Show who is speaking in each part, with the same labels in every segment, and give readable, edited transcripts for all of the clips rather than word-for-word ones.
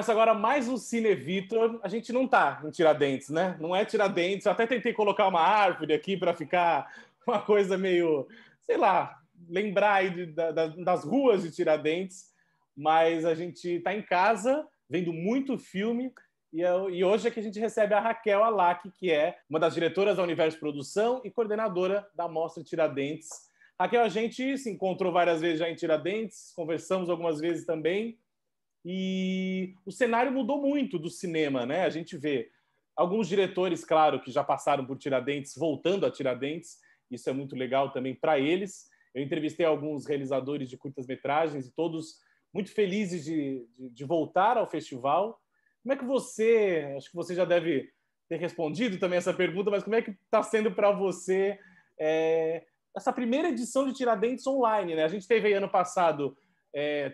Speaker 1: começa agora mais um Cine Vitor. A gente não tá em Tiradentes, né? Não é Tiradentes. Eu até tentei colocar uma árvore aqui para ficar uma coisa meio, sei lá, lembrar aí das ruas de Tiradentes. Mas a gente está em casa, vendo muito filme. E hoje é que a gente recebe a Raquel Alac, que é uma das diretoras da Universo Produção e coordenadora da Mostra Tiradentes. Raquel, a gente se encontrou várias vezes já em Tiradentes, conversamos algumas vezes também. E o cenário mudou muito do cinema, né? A gente vê alguns diretores, claro, que já passaram por Tiradentes, voltando a Tiradentes. Isso é muito legal também para eles. Eu entrevistei alguns realizadores de curtas-metragens e todos muito felizes de voltar ao festival. Como é que você... Acho que você já deve ter respondido também essa pergunta, mas como é que está sendo para você essa primeira edição de Tiradentes online, né? A gente teve aí ano passado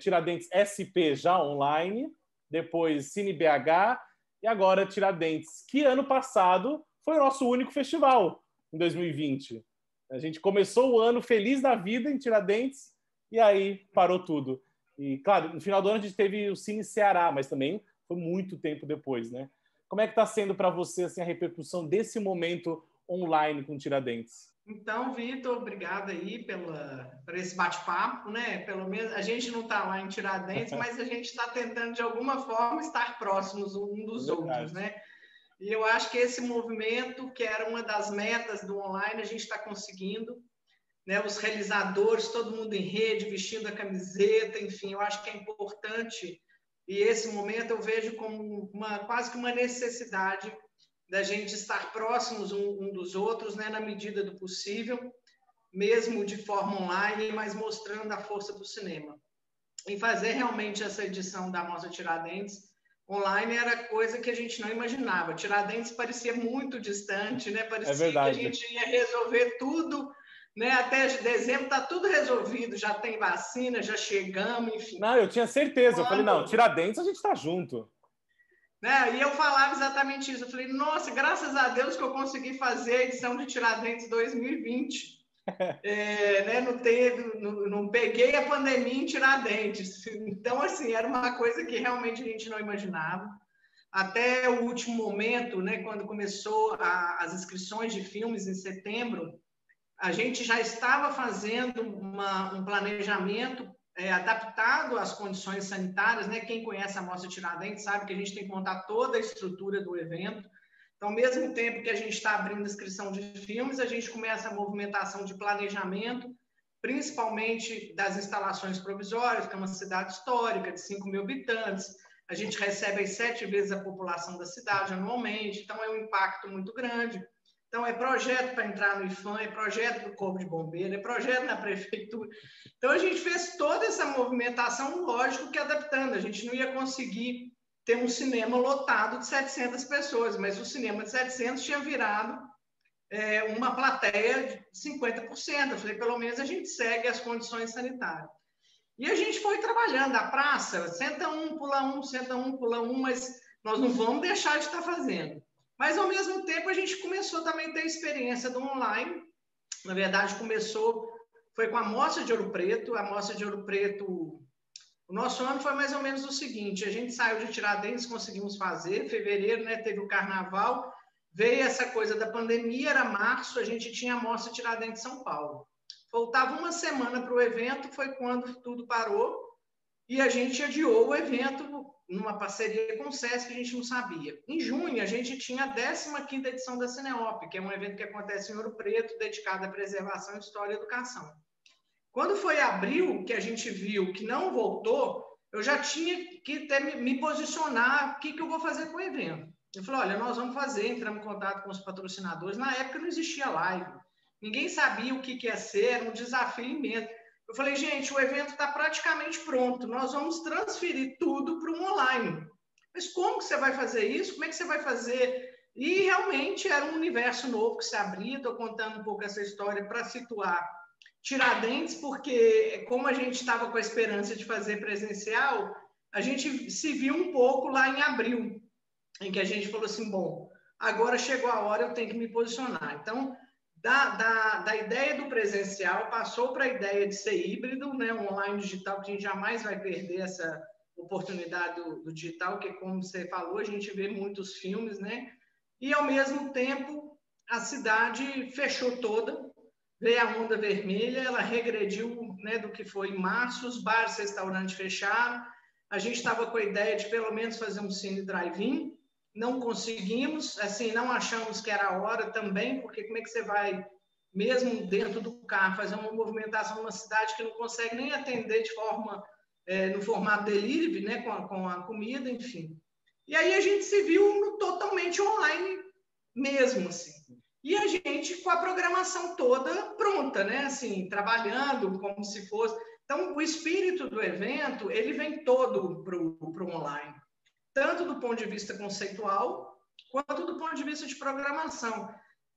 Speaker 1: Tiradentes SP já online, depois Cine BH e agora Tiradentes, que ano passado foi o nosso único festival em 2020. A gente começou o ano feliz da vida em Tiradentes e aí parou tudo. E, claro, no final do ano a gente teve o Cine Ceará, mas também foi muito tempo depois, né? Como é que está sendo para você assim, a repercussão desse momento online com Tiradentes?
Speaker 2: Então, Vitor, obrigado aí por esse bate-papo, né? Pelo menos a gente não está lá em Tiradentes, mas a gente está tentando, de alguma forma, estar próximos um dos outros, né? E eu acho que esse movimento, que era uma das metas do online, a gente está conseguindo, né? Os realizadores, todo mundo em rede, vestindo a camiseta, enfim, eu acho que é importante. E esse momento eu vejo como quase que uma necessidade da gente estar próximos um dos outros, né, na medida do possível, mesmo de forma online, mas mostrando a força do cinema. E fazer realmente essa edição da Mostra Tiradentes online era coisa que a gente não imaginava. Tiradentes parecia muito distante, né? Parecia que a gente ia resolver tudo, né? Até dezembro está tudo resolvido, já tem vacina, já chegamos, enfim.
Speaker 1: Não, eu tinha certeza. Eu falei, não, Tiradentes a gente está junto.
Speaker 2: Né? E eu falava exatamente isso. Eu falei, nossa, graças a Deus que eu consegui fazer a edição de Tiradentes 2020. Né? Não peguei a pandemia em Tiradentes. Então, assim, era uma coisa que realmente a gente não imaginava. Até o último momento, né, quando começou as inscrições de filmes em setembro, a gente já estava fazendo um planejamento adaptado às condições sanitárias, né? Quem conhece a Mostra Tiradentes sabe que a gente tem que montar toda a estrutura do evento. Então, ao mesmo tempo que a gente está abrindo inscrição de filmes, a gente começa a movimentação de planejamento, principalmente das instalações provisórias, que é uma cidade histórica de 5.000 habitantes. A gente recebe aí 7 vezes a população da cidade anualmente, então é um impacto muito grande. Então, é projeto para entrar no IFAM, é projeto para o Corpo de Bombeiro, é projeto na Prefeitura. Então, a gente fez toda essa movimentação, lógico que adaptando. A gente não ia conseguir ter um cinema lotado de 700 pessoas, mas o cinema de 700 tinha virado uma plateia de 50%. Eu falei, pelo menos a gente segue as condições sanitárias. E a gente foi trabalhando. A praça, senta um, pula um, mas nós não vamos deixar de estar fazendo. Mas, ao mesmo tempo, a gente começou também a ter experiência do online. Na verdade, foi com a Mostra de Ouro Preto. A Mostra de Ouro Preto, o nosso ano foi mais ou menos o seguinte, a gente saiu de Tiradentes, conseguimos fazer, fevereiro, né, teve o carnaval, veio essa coisa da pandemia, era março, a gente tinha a Mostra Tiradentes São Paulo. Faltava uma semana para o evento, foi quando tudo parou, e a gente adiou o evento numa parceria com o SESC, que a gente não sabia. Em junho, a gente tinha a 15ª edição da Cineop, que é um evento que acontece em Ouro Preto, dedicado à preservação, história e educação. Quando foi abril, que a gente viu que não voltou, eu já tinha que me posicionar, o que eu vou fazer com o evento. Eu falei, olha, nós vamos fazer, entramos em contato com os patrocinadores. Na época não existia live, ninguém sabia o que ia ser, era um desafio imenso. Eu falei, gente, o evento está praticamente pronto, nós vamos transferir tudo para um online. Mas como que você vai fazer isso? Como é que você vai fazer? E realmente era um universo novo que se abria. Estou contando um pouco essa história para situar Tiradentes, porque como a gente estava com a esperança de fazer presencial, a gente se viu um pouco lá em abril, em que a gente falou assim, bom, agora chegou a hora, eu tenho que me posicionar. Então, da ideia do presencial, passou para a ideia de ser híbrido, né, um online digital, que a gente jamais vai perder oportunidade do digital, que, como você falou, a gente vê muitos filmes, né? E, ao mesmo tempo, a cidade fechou toda, veio a onda vermelha, ela regrediu, né, do que foi em março, os bares, restaurantes fecharam, a gente estava com a ideia de, pelo menos, fazer um cine drive-in, não conseguimos, assim, não achamos que era a hora também, porque como é que você vai, mesmo dentro do carro, fazer uma movimentação numa cidade que não consegue nem atender de forma, no formato delivery, né, com a comida, enfim. E aí a gente se viu totalmente online mesmo, assim. E a gente com a programação toda pronta, né, assim, trabalhando como se fosse... Então, o espírito do evento, ele vem todo para o online, tanto do ponto de vista conceitual, quanto do ponto de vista de programação.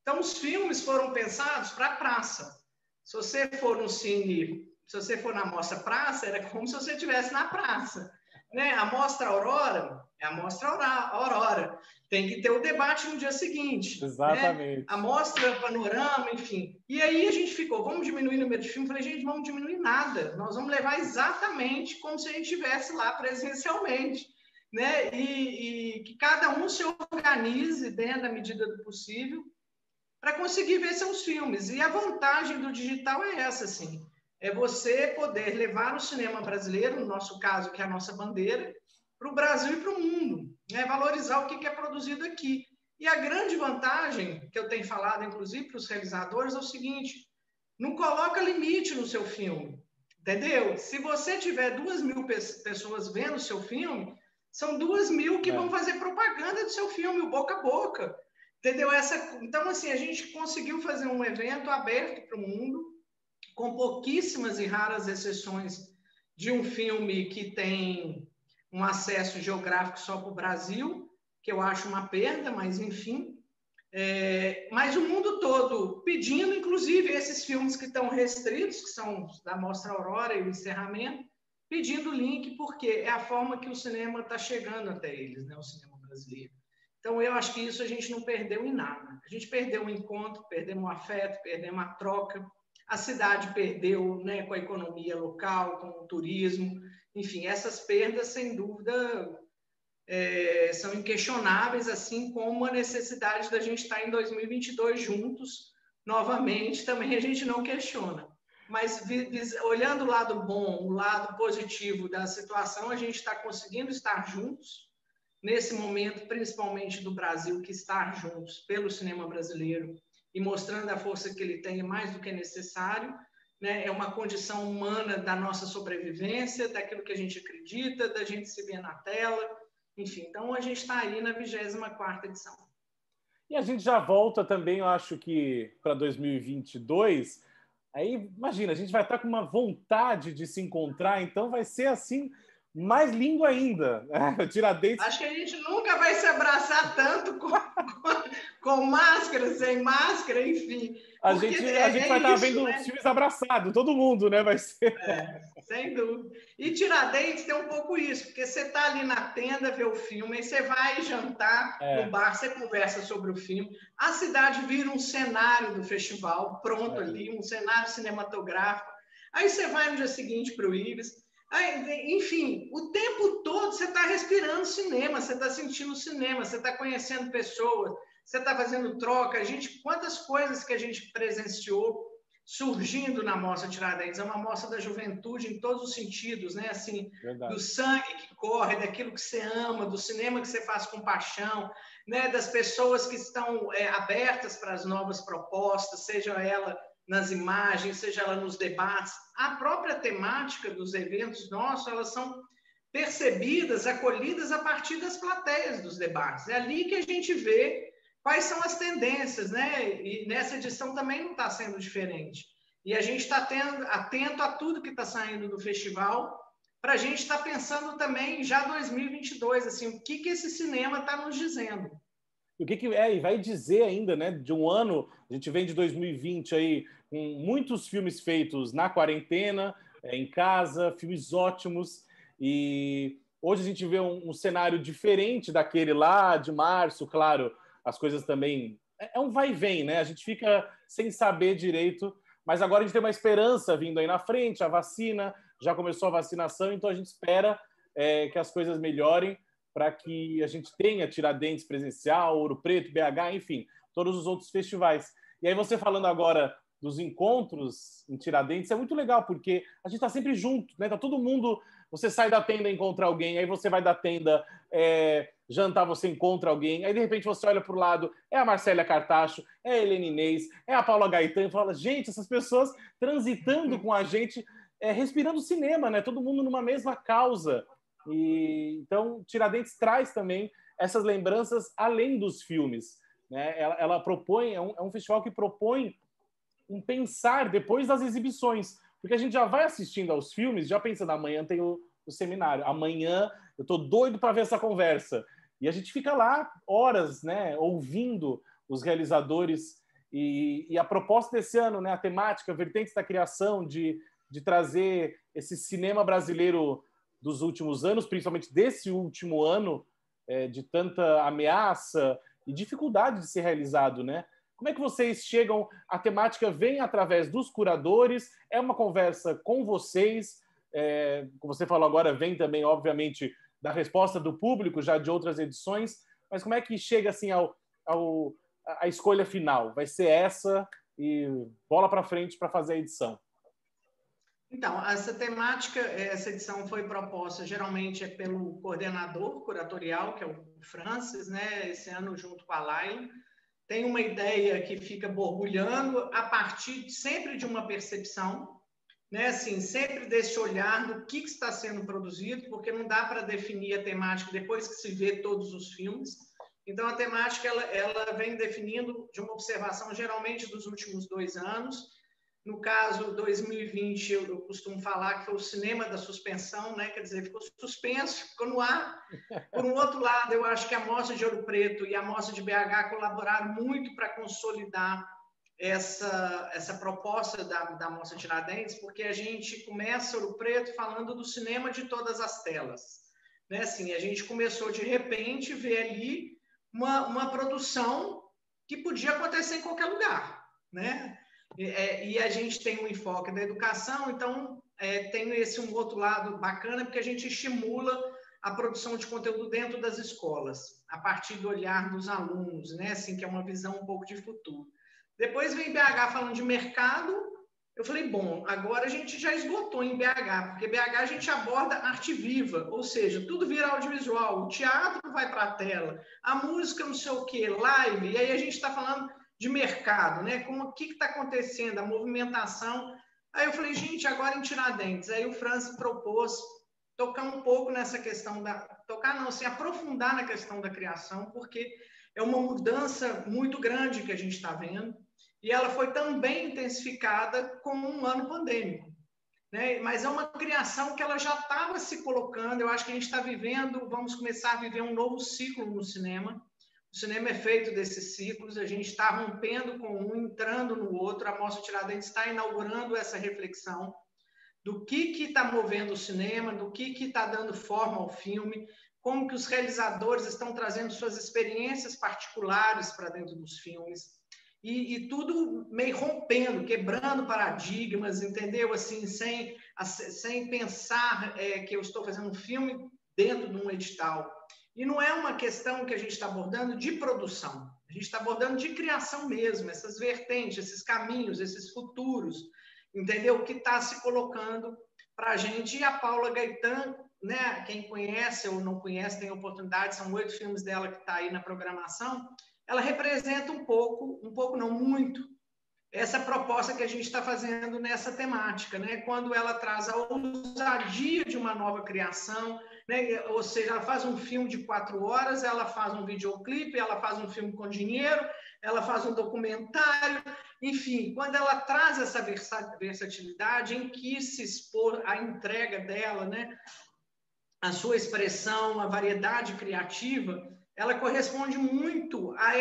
Speaker 2: Então, os filmes foram pensados para a praça. Se você for no cine, se você for na Mostra Praça, era como se você estivesse na praça. Né? A Mostra Aurora é a Mostra Aurora. Tem que ter o debate no dia seguinte.
Speaker 1: Exatamente.
Speaker 2: Né? A Mostra Panorama, enfim. E aí a gente ficou, vamos diminuir o número de filmes? Falei, gente, vamos diminuir nada. Nós vamos levar exatamente como se a gente estivesse lá presencialmente. Né? E que cada um se organize dentro da medida do possível para conseguir ver seus filmes. E a vantagem do digital é essa, assim, é você poder levar o cinema brasileiro, no nosso caso, que é a nossa bandeira, para o Brasil e para o mundo, né? Valorizar o que é produzido aqui. E a grande vantagem, que eu tenho falado, inclusive, para os realizadores, é o seguinte, não coloca limite no seu filme, entendeu? Se você tiver 2.000 pessoas vendo o seu filme, são 2.000 que vão fazer propaganda do seu filme, o boca a boca. Entendeu? Então, assim, a gente conseguiu fazer um evento aberto para o mundo, com pouquíssimas e raras exceções de um filme que tem um acesso geográfico só para o Brasil, que eu acho uma perda, mas enfim. Mas o mundo todo pedindo, inclusive, esses filmes que estão restritos, que são da Mostra Aurora e o encerramento, pedindo link, porque é a forma que o cinema está chegando até eles, né? O cinema brasileiro. Então, eu acho que isso a gente não perdeu em nada. A gente perdeu o encontro, perdemos o afeto, perdemos a troca. A cidade perdeu, né, com a economia local, com o turismo. Enfim, essas perdas, sem dúvida, são inquestionáveis, assim como a necessidade da gente estar em 2022 juntos, novamente, também a gente não questiona. Mas, olhando o lado bom, o lado positivo da situação, a gente está conseguindo estar juntos, nesse momento, principalmente do Brasil, que está juntos pelo cinema brasileiro e mostrando a força que ele tem mais do que necessário, né? É uma condição humana da nossa sobrevivência, daquilo que a gente acredita, da gente se ver na tela, enfim. Então, a gente está aí na 24ª edição.
Speaker 1: E a gente já volta também, eu acho que para 2022, aí, imagina, a gente vai estar com uma vontade de se encontrar, então vai ser assim... mais lindo ainda. Tiradentes.
Speaker 2: Acho que a gente nunca vai se abraçar tanto com máscara, sem máscara, enfim.
Speaker 1: A gente vai estar vendo os filmes abraçados, todo mundo, né? Vai ser.
Speaker 2: Sem dúvida. E Tiradentes tem um pouco isso, porque você está ali na tenda, vê o filme, aí você vai jantar no bar, você conversa sobre o filme, a cidade vira um cenário do festival, pronto ali, um cenário cinematográfico. Aí você vai no dia seguinte para o Ibis. Enfim, o tempo todo você está respirando cinema, você está sentindo cinema, você está conhecendo pessoas, você está fazendo troca. Quantas coisas que a gente presenciou surgindo na Mostra Tiradentes. É uma mostra da juventude em todos os sentidos, né? Assim, do sangue que corre, daquilo que você ama, do cinema que você faz com paixão, né? Das pessoas que estão abertas para as novas propostas, seja ela nas imagens, seja ela nos debates. A própria temática dos eventos nossos, elas são percebidas, acolhidas a partir das plateias dos debates. É ali que a gente vê quais são as tendências, né? E nessa edição também não está sendo diferente. E a gente está atento a tudo que está saindo do festival, para a gente estar pensando também já 2022, assim, o que esse cinema está nos dizendo.
Speaker 1: O que e vai dizer ainda, né? De um ano, a gente vem de 2020 aí, com muitos filmes feitos na quarentena, em casa, filmes ótimos, e hoje a gente vê um cenário diferente daquele lá de março, claro, as coisas também... É um vai e vem, né? A gente fica sem saber direito, mas agora a gente tem uma esperança vindo aí na frente, a vacina, já começou a vacinação, então a gente espera que as coisas melhorem para que a gente tenha Tiradentes presencial, Ouro Preto, BH, enfim, todos os outros festivais. E aí você falando agora dos encontros em Tiradentes, é muito legal, porque a gente está sempre junto, né? Tá todo mundo... Você sai da tenda e encontra alguém, aí você vai da tenda jantar, você encontra alguém, aí de repente você olha para o lado, é a Marcélia Cartacho, é a Helena Inês, é a Paula Gaetan, e fala, gente, essas pessoas transitando com a gente, respirando cinema, né? Todo mundo numa mesma causa. E então Tiradentes traz também essas lembranças além dos filmes, né? Ela propõe, é um festival que propõe um pensar depois das exibições, porque a gente já vai assistindo aos filmes, já pensando, amanhã tem o seminário, amanhã eu estou doido para ver essa conversa. E a gente fica lá horas, né, ouvindo os realizadores. E a proposta desse ano, né, a temática, Vertentes da Criação, de trazer esse cinema brasileiro dos últimos anos, principalmente desse último ano, de tanta ameaça e dificuldade de ser realizado, né? Como é que vocês chegam? A temática vem através dos curadores? É uma conversa com vocês? Como você falou agora, vem também, obviamente, da resposta do público, já de outras edições. Mas como é que chega assim a escolha final? Vai ser essa e bola para frente para fazer a edição?
Speaker 2: Então, essa temática, essa edição foi proposta geralmente pelo coordenador curatorial, que é o Francis, né? Esse ano junto com a Laila. Tem uma ideia que fica borbulhando a partir sempre de uma percepção, né? Assim, sempre desse olhar do que está sendo produzido, porque não dá para definir a temática depois que se vê todos os filmes. Então, a temática ela vem definindo de uma observação geralmente dos últimos 2 anos. No caso, 2020, eu costumo falar que foi o cinema da suspensão, né? Quer dizer, ficou suspenso, ficou no ar. Por um outro lado, eu acho que a Mostra de Ouro Preto e a Mostra de BH colaboraram muito para consolidar essa proposta da Mostra Tiradentes, porque a gente começa Ouro Preto falando do cinema de todas as telas. Né? Assim, a gente começou, de repente, ver ali uma produção que podia acontecer em qualquer lugar, né? E a gente tem um enfoque da educação, então tem esse um outro lado bacana, porque a gente estimula a produção de conteúdo dentro das escolas, a partir do olhar dos alunos, né? Assim, que é uma visão um pouco de futuro. Depois vem BH falando de mercado. Eu falei, bom, agora a gente já esgotou em BH, porque BH a gente aborda arte viva, ou seja, tudo vira audiovisual, o teatro vai para a tela, a música não sei o quê, live, e aí a gente está falando de mercado, né? O que está acontecendo, a movimentação. Aí eu falei, gente, agora em Tiradentes. Aí o Francis propôs tocar um pouco nessa questão aprofundar na questão da criação, porque é uma mudança muito grande que a gente está vendo, e ela foi também intensificada com um ano pandêmico, né? Mas é uma criação que ela já estava se colocando. Eu acho que a gente está vamos começar a viver um novo ciclo no cinema. O cinema é feito desses ciclos, a gente está rompendo com um, entrando no outro. A Mostra Tiradentes está inaugurando essa reflexão do que está movendo o cinema, do que está dando forma ao filme, como que os realizadores estão trazendo suas experiências particulares para dentro dos filmes. E tudo meio rompendo, quebrando paradigmas, entendeu? Assim, sem pensar que eu estou fazendo um filme dentro de um edital. E não é uma questão que a gente está abordando de produção, a gente está abordando de criação mesmo, essas vertentes, esses caminhos, esses futuros, entendeu? O que está se colocando para a gente. E a Paula Gaetan, né? Quem conhece ou não conhece, tem oportunidade, são 8 filmes dela que está aí na programação. Ela representa um pouco não, muito, essa proposta que a gente está fazendo nessa temática, né? Quando ela traz a ousadia de uma nova criação, né? Ou seja, ela faz um filme de 4 horas, ela faz um videoclipe, ela faz um filme com dinheiro, ela faz um documentário, enfim, quando ela traz essa versatilidade em que se expor a entrega dela, né? A sua expressão, a variedade criativa, ela corresponde muito a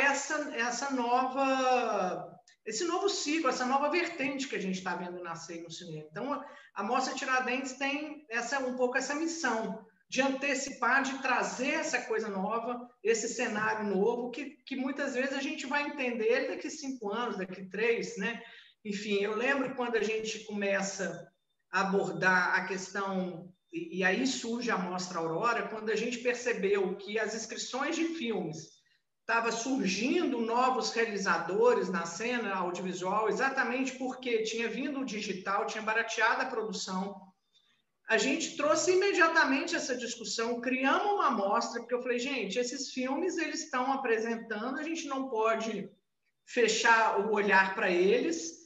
Speaker 2: esse novo ciclo, essa nova vertente que a gente está vendo nascer no cinema. Então, a Mostra Tiradentes tem um pouco essa missão de antecipar, de trazer essa coisa nova, esse cenário novo, que muitas vezes a gente vai entender ele daqui 5 anos, daqui 3, né? Enfim, eu lembro quando a gente começa a abordar a questão e aí surge a Mostra Aurora, quando a gente percebeu que as inscrições de filmes estava surgindo novos realizadores na cena audiovisual, exatamente porque tinha vindo o digital, tinha barateado a produção. A gente trouxe imediatamente essa discussão, criamos uma amostra, porque eu falei, gente, esses filmes eles estão apresentando, a gente não pode fechar o olhar para eles.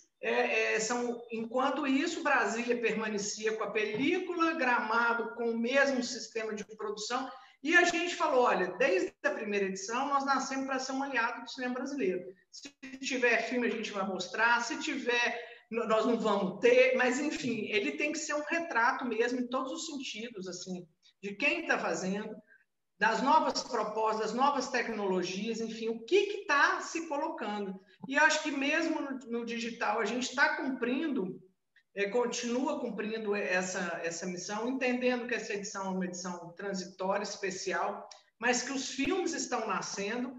Speaker 2: Enquanto isso, Brasília permanecia com a película, Gramado com o mesmo sistema de produção, e a gente falou, olha, desde a primeira edição, nós nascemos para ser um aliado do cinema brasileiro. Se tiver filme, a gente vai mostrar, se tiver, nós não vamos ter, mas, enfim, ele tem que ser um retrato mesmo, em todos os sentidos, assim, de quem está fazendo, das novas propostas, das novas tecnologias, enfim, o que está se colocando. E acho que mesmo no digital, a gente está cumprindo, continua cumprindo essa missão, entendendo que essa edição é uma edição transitória, especial, mas que os filmes estão nascendo,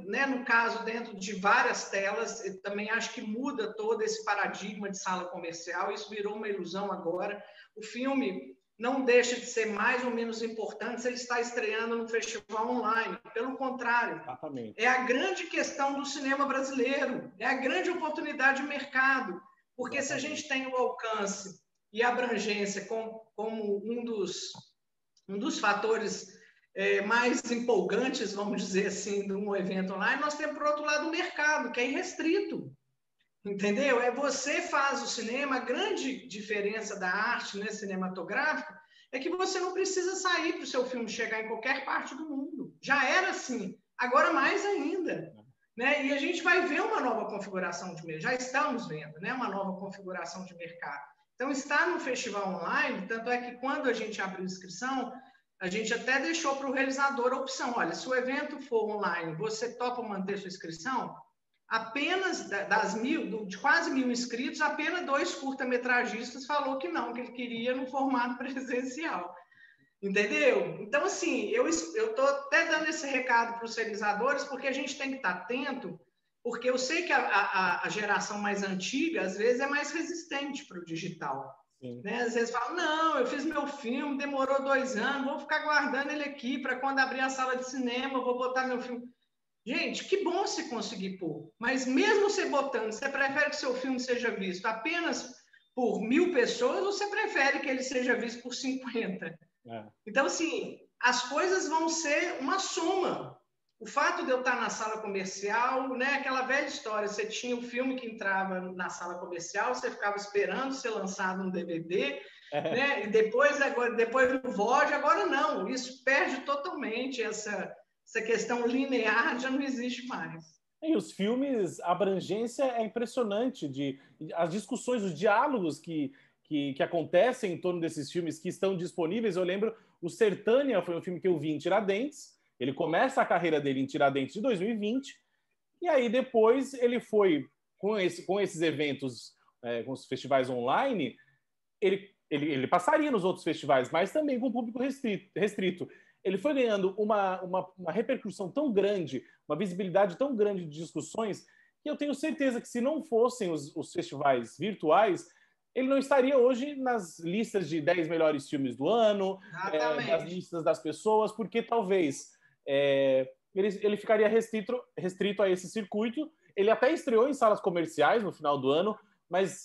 Speaker 2: né, no caso, dentro de várias telas. Eu também acho que muda todo esse paradigma de sala comercial, isso virou uma ilusão agora. O filme não deixa de ser mais ou menos importante se ele está estreando no festival online. Pelo contrário,
Speaker 1: Exatamente.
Speaker 2: É a grande questão do cinema brasileiro, é a grande oportunidade de mercado. Porque Exatamente. Se a gente tem o alcance e a abrangência como um dos fatores mais empolgantes, vamos dizer assim, de um evento online, nós temos, por outro lado, o mercado, que é irrestrito. Entendeu? Você faz o cinema, a grande diferença da arte, né, cinematográfica é que você não precisa sair para o seu filme chegar em qualquer parte do mundo. Já era assim, agora mais ainda. Né? E a gente vai ver uma nova configuração de mercado, já estamos vendo, né? Uma nova configuração de mercado. Então, está no festival online, tanto é que quando a gente abriu inscrição, a gente até deixou para o realizador a opção, olha, se o evento for online, você topa manter sua inscrição? Apenas de quase 1.000 inscritos, apenas 2 curta-metragistas falou que não, que ele queria no formato presencial. Entendeu? Então, assim, eu estou até dando esse recado para os realizadores, porque a gente tem que estar atento, porque eu sei que a geração mais antiga, às vezes, é mais resistente para o digital. Né? Às vezes fala, não, eu fiz meu filme, demorou 2 anos, vou ficar guardando ele aqui para quando abrir a sala de cinema, eu vou botar meu filme. Gente, que bom se conseguir pôr, mas mesmo você botando, você prefere que seu filme seja visto apenas por 1.000 pessoas ou você prefere que ele seja visto por 50? Então, assim, as coisas vão ser uma soma. O fato de eu estar na sala comercial, né, aquela velha história, você tinha um filme que entrava na sala comercial, você ficava esperando ser lançado no DVD, né, e depois no VOD, agora não, isso perde totalmente essa questão linear, já não existe mais.
Speaker 1: E os filmes, a abrangência é impressionante, as discussões, os diálogos que acontecem em torno desses filmes que estão disponíveis. Eu lembro, o Sertânia foi um filme que eu vi em Tiradentes, ele começa a carreira dele em Tiradentes de 2020, e aí depois ele foi, com esses eventos, com os festivais online, ele passaria nos outros festivais, mas também com público restrito. Ele foi ganhando uma repercussão tão grande, uma visibilidade tão grande de discussões, que eu tenho certeza que se não fossem os festivais virtuais, ele não estaria hoje nas listas de 10 melhores filmes do ano, das listas das pessoas, porque talvez ele ficaria restrito a esse circuito. Ele até estreou em salas comerciais no final do ano, mas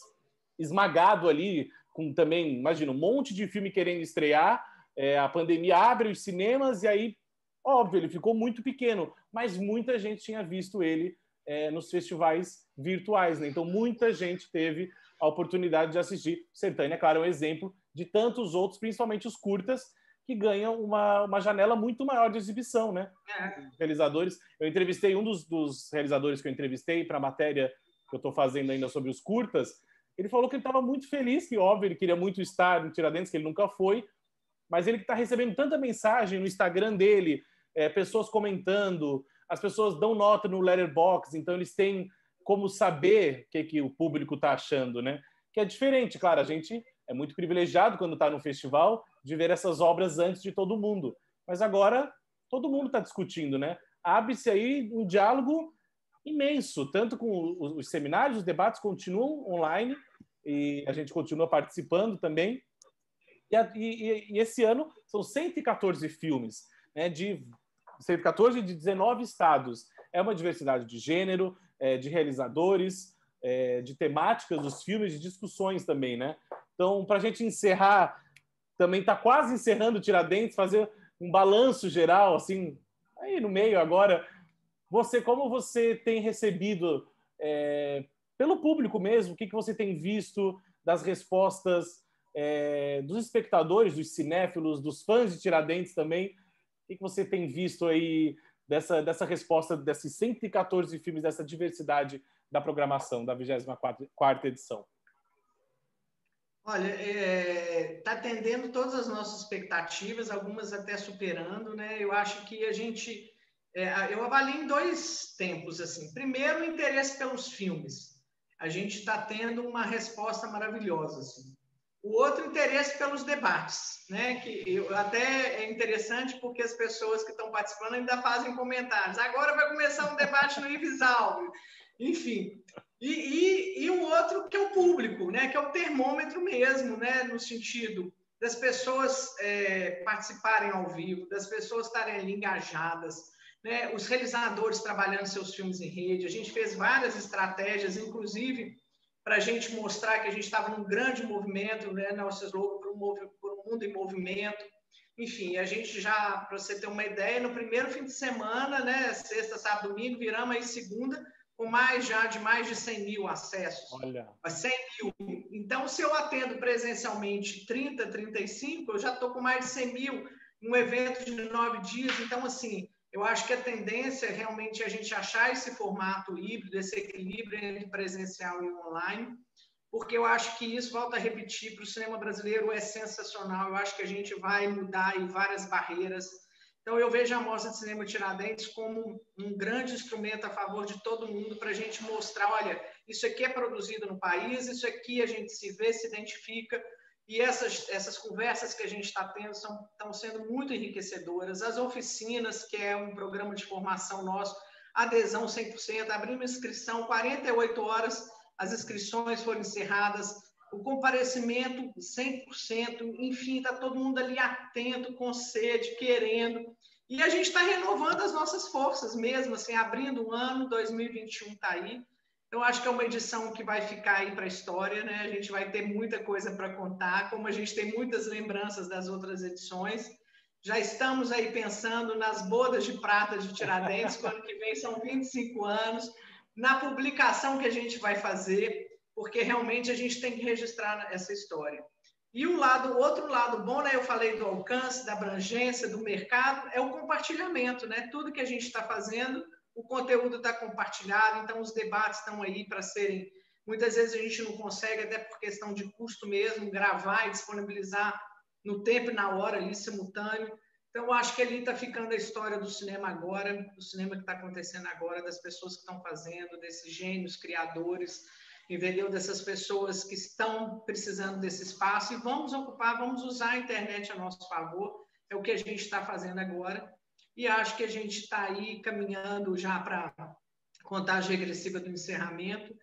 Speaker 1: esmagado ali, com também, imagina, um monte de filme querendo estrear, a pandemia abre os cinemas e aí, óbvio, ele ficou muito pequeno, mas muita gente tinha visto ele nos festivais virtuais, né? Então muita gente teve a oportunidade de assistir. Sertânia, claro, é um exemplo de tantos outros, principalmente os curtas, que ganham uma janela muito maior de exibição, né? Realizadores. Eu entrevistei um dos realizadores que eu entrevistei para a matéria que eu estou fazendo ainda sobre os curtas. Ele falou que ele estava muito feliz, que, óbvio, ele queria muito estar no Tiradentes, que ele nunca foi, mas ele está recebendo tanta mensagem no Instagram dele, pessoas comentando, as pessoas dão nota no Letterboxd, então eles têm como saber o que o público está achando, né? Que é diferente, claro, a gente é muito privilegiado quando está no festival de ver essas obras antes de todo mundo, mas agora todo mundo está discutindo, né? Abre-se aí um diálogo imenso, tanto com os seminários, os debates continuam online e a gente continua participando também, E esse ano são 114 filmes, né, de 114 de 19 estados. É uma diversidade de gênero, de realizadores, de temáticas dos filmes, de discussões também, né? Então, para a gente encerrar, também está quase encerrando o Tiradentes, fazer um balanço geral, assim, aí no meio agora, como você tem recebido pelo público mesmo, o que você tem visto das respostas dos espectadores, dos cinéfilos, dos fãs de Tiradentes também, o que você tem visto aí dessa resposta desses 114 filmes, dessa diversidade da programação da 24ª edição?
Speaker 2: Olha, está atendendo todas as nossas expectativas, algumas até superando, né? Eu acho que a gente... eu avalio em 2 tempos, assim. Primeiro, o interesse pelos filmes. A gente está tendo uma resposta maravilhosa, assim. O outro, interesse pelos debates, né? Que até é interessante porque as pessoas que estão participando ainda fazem comentários. Agora vai começar um debate no Ivisalvo. Enfim. E o outro, que é o público, né? Que é o termômetro mesmo, né? No sentido das pessoas participarem ao vivo, das pessoas estarem ali engajadas, né? Os realizadores trabalhando seus filmes em rede. A gente fez várias estratégias, inclusive para a gente mostrar que a gente estava num grande movimento, né? Nosso slogan por um mundo em movimento. Enfim, a gente já, para você ter uma ideia, no primeiro fim de semana, né? Sexta, sábado, domingo, viramos aí segunda, com mais de 100 mil acessos.
Speaker 1: Olha.
Speaker 2: 100 mil. Então, se eu atendo presencialmente 30, 35, eu já estou com mais de 100 mil num evento de 9 dias. Então, assim, eu acho que a tendência é realmente a gente achar esse formato híbrido, esse equilíbrio entre presencial e online, porque eu acho que isso, volta a repetir, para o cinema brasileiro é sensacional. Eu acho que a gente vai mudar aí várias barreiras. Então, eu vejo a Mostra de Cinema Tiradentes como um grande instrumento a favor de todo mundo para a gente mostrar, olha, isso aqui é produzido no país, isso aqui a gente se vê, se identifica, e essas conversas que a gente está tendo estão sendo muito enriquecedoras. As oficinas, que é um programa de formação nosso, adesão 100%, abrimos inscrição, 48 horas, as inscrições foram encerradas, o comparecimento 100%, enfim, está todo mundo ali atento, com sede, querendo. E a gente está renovando as nossas forças mesmo, assim, abrindo um ano, 2021 está aí. Eu acho que é uma edição que vai ficar aí para a história, né? A gente vai ter muita coisa para contar, como a gente tem muitas lembranças das outras edições. Já estamos aí pensando nas bodas de prata de Tiradentes, que ano que vem são 25 anos, na publicação que a gente vai fazer, porque realmente a gente tem que registrar essa história. E o outro lado bom, né? Eu falei do alcance, da abrangência, do mercado, é o compartilhamento, né? Tudo que a gente está fazendo, o conteúdo está compartilhado, então os debates estão aí para serem... Muitas vezes a gente não consegue, até por questão de custo mesmo, gravar e disponibilizar no tempo e na hora, ali, simultâneo. Então, eu acho que ali está ficando a história do cinema agora, do cinema que está acontecendo agora, das pessoas que estão fazendo, desses gênios, criadores, entendeu? Dessas pessoas que estão precisando desse espaço, e vamos ocupar, vamos usar a internet a nosso favor, é o que a gente está fazendo agora, e acho que a gente está aí caminhando já para a contagem regressiva do encerramento,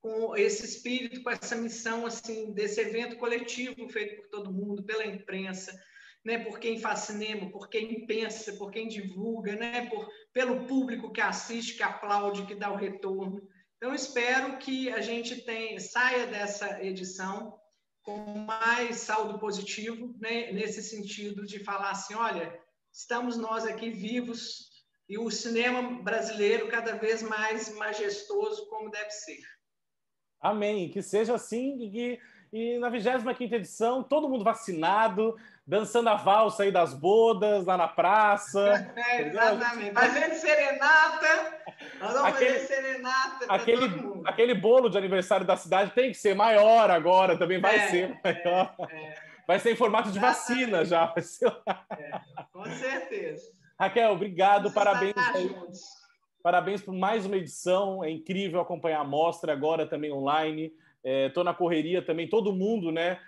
Speaker 2: com esse espírito, com essa missão assim, desse evento coletivo feito por todo mundo, pela imprensa, né, por quem faz cinema, por quem pensa, por quem divulga, né, pelo público que assiste, que aplaude, que dá o retorno. Então, espero que a gente saia dessa edição com mais saldo positivo, né, nesse sentido de falar assim, olha, estamos nós aqui vivos e o cinema brasileiro cada vez mais majestoso como deve ser.
Speaker 1: Amém. Que seja assim e na 25ª edição, todo mundo vacinado, dançando a valsa aí das bodas, lá na praça.
Speaker 2: Exatamente. Fazendo serenata. Nós vamos fazer serenata para todo mundo.
Speaker 1: Aquele bolo de aniversário da cidade tem que ser maior agora, também vai ser maior. Vai ser em formato de vacina já. Vai ser...
Speaker 2: com certeza.
Speaker 1: Raquel, obrigado, parabéns. Parabéns por mais uma edição, é incrível acompanhar a mostra agora também online. Estou na correria também, todo mundo, né?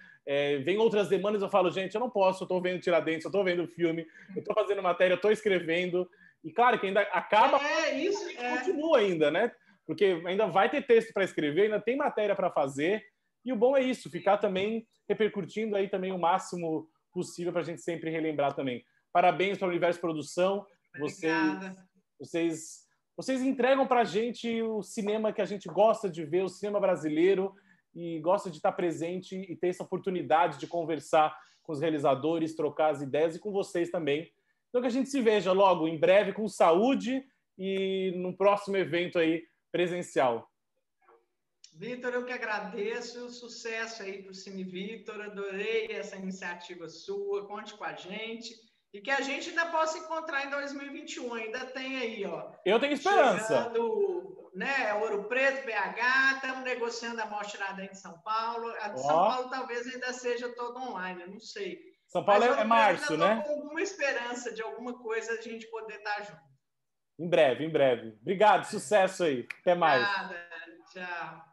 Speaker 1: Vem outras demandas, eu falo, gente, eu não posso, eu estou vendo Tiradentes, eu estou vendo o filme, eu estou fazendo matéria, eu estou escrevendo. E claro que ainda acaba, continua ainda, né? Porque ainda vai ter texto para escrever, ainda tem matéria para fazer. E o bom é isso, ficar também repercutindo aí também o máximo possível para a gente sempre relembrar também. Parabéns para o Universo Produção. Vocês entregam para a gente o cinema que a gente gosta de ver, o cinema brasileiro, e gosta de estar presente e ter essa oportunidade de conversar com os realizadores, trocar as ideias e com vocês também. Então que a gente se veja logo, em breve, com saúde e no próximo evento aí presencial.
Speaker 2: Vitor, eu que agradeço, sucesso aí para o Cine Vitor, adorei essa iniciativa sua, conte com a gente e que a gente ainda possa encontrar em 2021, ainda tem aí, ó.
Speaker 1: Eu tenho esperança.
Speaker 2: Chegando, né, Ouro Preto, BH, estamos negociando a Mostra Tiradentes de São Paulo, a de São Paulo talvez ainda seja toda online, eu não sei.
Speaker 1: São Paulo é março, né?
Speaker 2: Ainda estou com alguma esperança de alguma coisa a gente poder estar junto.
Speaker 1: Em breve, em breve. Obrigado, sucesso aí. Até mais.
Speaker 2: Obrigada, tchau.